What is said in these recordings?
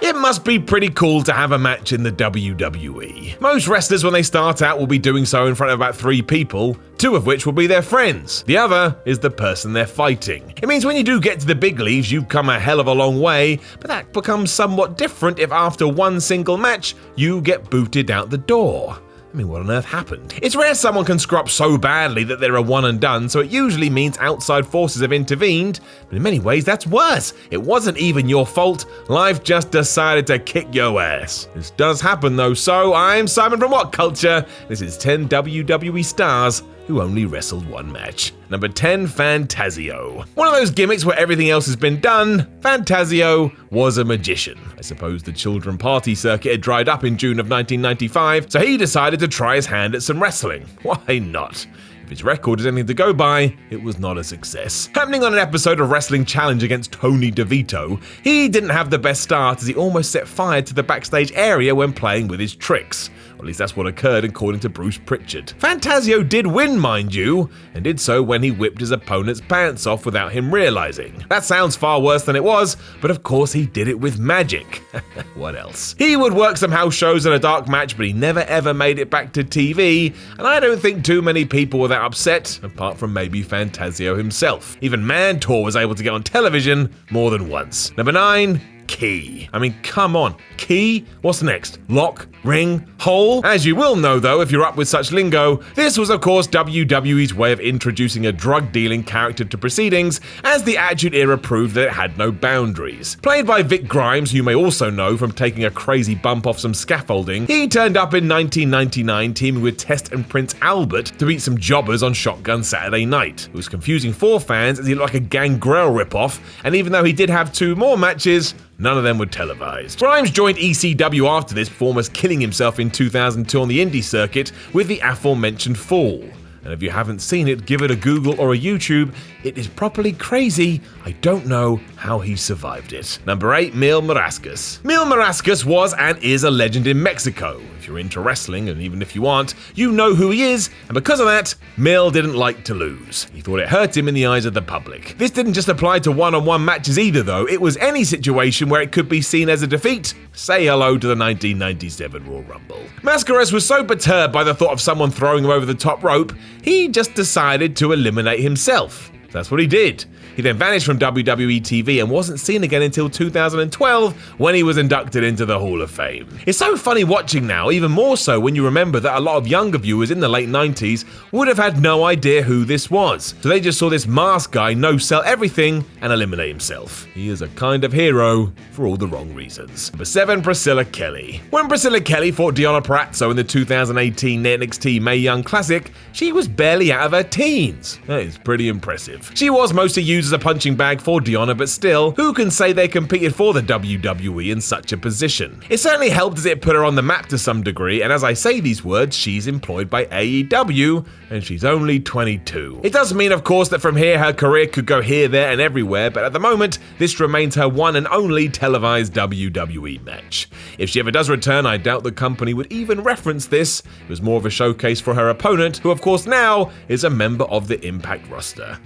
It must be pretty cool to have a match in the WWE. Most wrestlers when they start out will be doing so in front of about 3 people, 2 of which will be their friends. The other is the person they're fighting. It means when you do get to the big leagues, you've come a hell of a long way, but that becomes somewhat different if after one single match, you get booted out the door. I mean, what on earth happened? It's rare someone can screw up so badly that they're a one and done, so it usually means outside forces have intervened, but in many ways that's worse. It wasn't even your fault, life just decided to kick your ass. This does happen though, so I'm Simon from What Culture. This is 10 WWE stars who only wrestled one match. Number 10, Phantasio. One of those gimmicks where everything else has been done, Phantasio was a magician. I suppose the children party circuit had dried up in June of 1995, so he decided to try his hand at some wrestling. Why not? If his record is anything to go by, it was not a success. Happening on an episode of Wrestling Challenge against Tony DeVito, he didn't have the best start as he almost set fire to the backstage area when playing with his tricks. Or at least that's what occurred according to Bruce Pritchard. Phantasio did win, mind you, and did so when he whipped his opponent's pants off without him realizing. That sounds far worse than it was, but of course he did it with magic. What else? He would work some house shows in a dark match, but he never ever made it back to TV, and I don't think too many people were that upset, apart from maybe Phantasio himself. Even Mantor was able to get on television more than once. Number 9, Key. I mean, come on. Key? What's next? Lock? Ring? Hole? As you will know though, if you're up with such lingo, this was of course WWE's way of introducing a drug-dealing character to proceedings, as the Attitude Era proved that it had no boundaries. Played by Vic Grimes, who you may also know from taking a crazy bump off some scaffolding, he turned up in 1999 teaming with Test and Prince Albert to beat some jobbers on Shotgun Saturday Night. It was confusing for fans as he looked like a Gangrel ripoff, and even though he did have 2 more matches, none of them were televised. Grimes joined ECW after this, before almost killing himself in 2002 on the indie circuit with the aforementioned fall. And if you haven't seen it, give it a Google or a YouTube. It is properly crazy. I don't know how he survived it. Number 8, Mil Marascus. Mil Marascus was and is a legend in Mexico. If you're into wrestling, and even if you aren't, you know who he is, and because of that, Mil didn't like to lose. He thought it hurt him in the eyes of the public. This didn't just apply to one-on-one matches either though, it was any situation where it could be seen as a defeat. Say hello to the 1997 Royal Rumble. Mascaras was so perturbed by the thought of someone throwing him over the top rope, he just decided to eliminate himself. That's what he did. He then vanished from WWE TV and wasn't seen again until 2012 when he was inducted into the Hall of Fame. It's so funny watching now, even more so when you remember that a lot of younger viewers in the late 90s would have had no idea who this was. So they just saw this masked guy no-sell everything and eliminate himself. He is a kind of hero for all the wrong reasons. Number 7, Priscilla Kelly. When Priscilla Kelly fought Deonna Purrazzo in the 2018 NXT Mae Young Classic, she was barely out of her teens. That is pretty impressive. She was mostly used as a punching bag for Deonna, but still, who can say they competed for the WWE in such a position? It certainly helped as it put her on the map to some degree, and as I say these words, she's employed by AEW, and she's only 22. It does mean, of course, that from here her career could go here, there, and everywhere, but at the moment, this remains her one and only televised WWE match. If she ever does return, I doubt the company would even reference this. It was more of a showcase for her opponent, who of course now is a member of the Impact roster.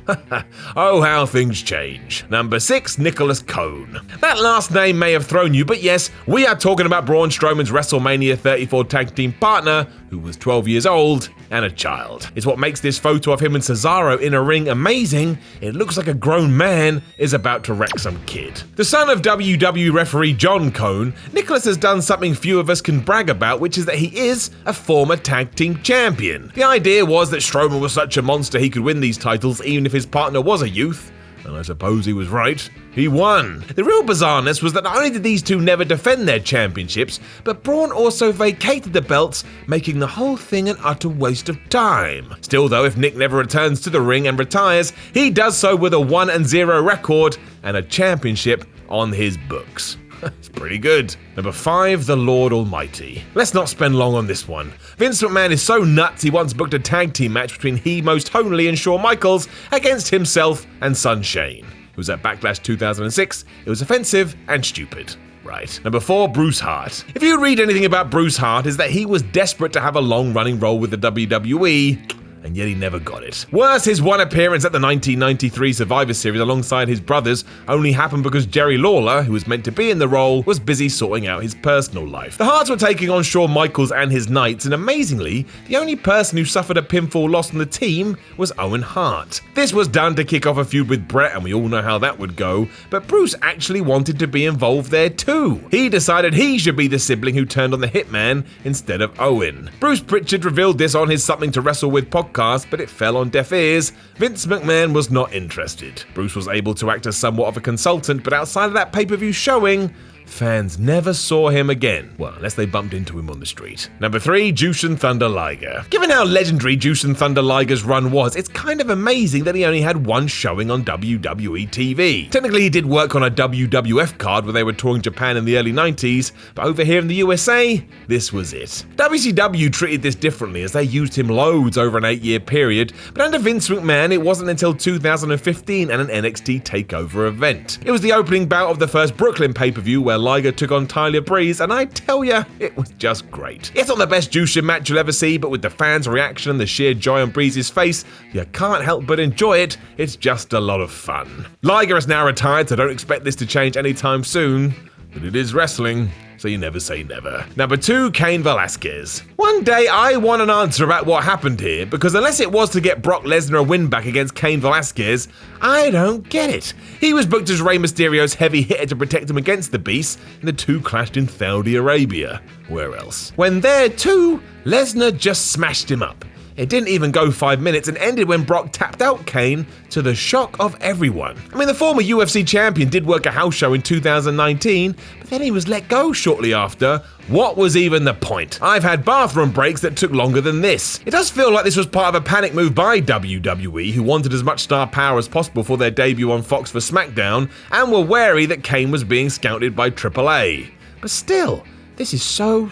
Oh, how things change. Number 6, Nicholas Kuhn. That last name may have thrown you, but yes, we are talking about Braun Strowman's WrestleMania 34 tag team partner, who was 12 years old and a child. It's what makes this photo of him and Cesaro in a ring amazing. It looks like a grown man is about to wreck some kid. The son of WWE referee John Kuhn, Nicholas has done something few of us can brag about, which is that he is a former tag team champion. The idea was that Strowman was such a monster he could win these titles even if his partner was a youth. And I suppose he was right. He won. The real bizarreness was that not only did these two never defend their championships, but Braun also vacated the belts, making the whole thing an utter waste of time. Still though, if Nick never returns to the ring and retires, he does so with a 1-0 record and a championship on his books. It's pretty good. Number 5, the Lord Almighty. Let's not spend long on this one. Vince McMahon is so nuts he once booked a tag team match between He Most Homely and Shawn Michaels against himself and son Shane. It was at Backlash 2006. It was offensive and stupid. Right. Number 4, Bruce Hart. If you read anything about Bruce Hart, is that he was desperate to have a long-running role with the WWE. and yet he never got it. Worse, his one appearance at the 1993 Survivor Series alongside his brothers only happened because Jerry Lawler, who was meant to be in the role, was busy sorting out his personal life. The Harts were taking on Shawn Michaels and his Knights, and amazingly, the only person who suffered a pinfall loss on the team was Owen Hart. This was done to kick off a feud with Bret, and we all know how that would go, but Bruce actually wanted to be involved there too. He decided he should be the sibling who turned on the Hitman instead of Owen. Bruce Pritchard revealed this on his Something to Wrestle With podcast, but it fell on deaf ears. Vince McMahon was not interested. Bruce was able to act as somewhat of a consultant, but outside of that pay-per-view showing, fans never saw him again. Well, unless they bumped into him on the street. Number 3, Jushin Thunder Liger. Given how legendary Jushin Thunder Liger's run was, it's kind of amazing that he only had one showing on WWE TV. Technically, he did work on a WWF card where they were touring Japan in the early 90s, but over here in the USA, this was it. WCW treated this differently as they used him loads over an 8-year period, but under Vince McMahon, it wasn't until 2015 and an NXT TakeOver event. It was the opening bout of the first Brooklyn pay-per-view where Liger took on Tyler Breeze, and I tell ya, it was just great. It's not the best Jushin match you'll ever see, but with the fans' reaction and the sheer joy on Breeze's face, you can't help but enjoy it. It's just a lot of fun. Liger is now retired, so don't expect this to change anytime soon, but it is wrestling, so you never say never. Number 2, Cain Velasquez. One day I want an answer about what happened here, because unless it was to get Brock Lesnar a win back against Cain Velasquez, I don't get it. He was booked as Rey Mysterio's heavy hitter to protect him against the Beast, and the two clashed in Saudi Arabia. Where else? When there too, Lesnar just smashed him up. It didn't even go 5 minutes and ended when Brock tapped out Kane, to the shock of everyone. I mean, the former UFC champion did work a house show in 2019, but then he was let go shortly after. What was even the point? I've had bathroom breaks that took longer than this. It does feel like this was part of a panic move by WWE, who wanted as much star power as possible for their debut on Fox for SmackDown, and were wary that Kane was being scouted by AAA. But still, this is so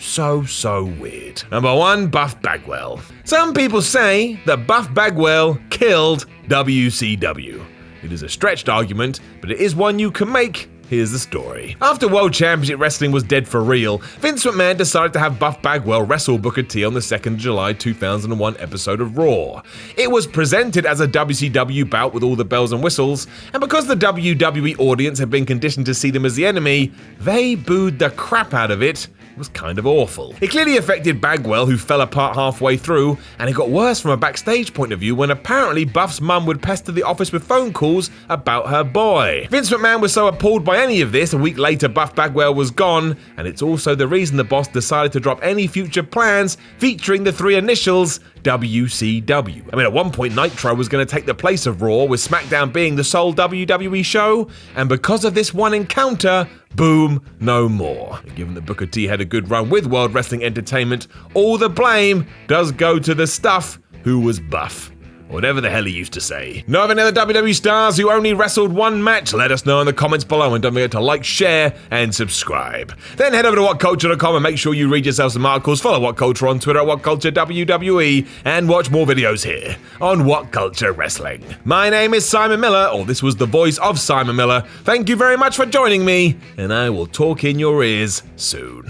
weird. Number 1, Buff Bagwell. Some people say that Buff Bagwell killed WCW. It is a stretched argument, but it is one you can make. Here's the story. After World Championship Wrestling was dead for real, Vince McMahon decided to have Buff Bagwell wrestle Booker T on the 2nd of July 2001 episode of Raw. It was presented as a WCW bout with all the bells and whistles, and because the WWE audience had been conditioned to see them as the enemy, they booed the crap out of it. It was kind of awful. It clearly affected Bagwell, who fell apart halfway through, and it got worse from a backstage point of view when apparently Buff's mum would pester the office with phone calls about her boy. Vince McMahon was so appalled by any of this, a week later Buff Bagwell was gone, and it's also the reason the boss decided to drop any future plans featuring the 3 initials WCW. I mean, at one point Nitro was going to take the place of Raw, with SmackDown being the sole WWE show, and because of this one encounter, boom, no more. And given that Booker T had a good run with World Wrestling Entertainment, all the blame does go to the stuff who was Buff. Whatever the hell he used to say. Know of any other WWE stars who only wrestled one match? Let us know in the comments below, and don't forget to like, share, and subscribe. Then head over to whatculture.com and make sure you read yourself some articles. Follow What Culture on Twitter at WhatCultureWWE, and watch more videos here on What Culture Wrestling. My name is Simon Miller, or this was the voice of Simon Miller. Thank you very much for joining me, and I will talk in your ears soon.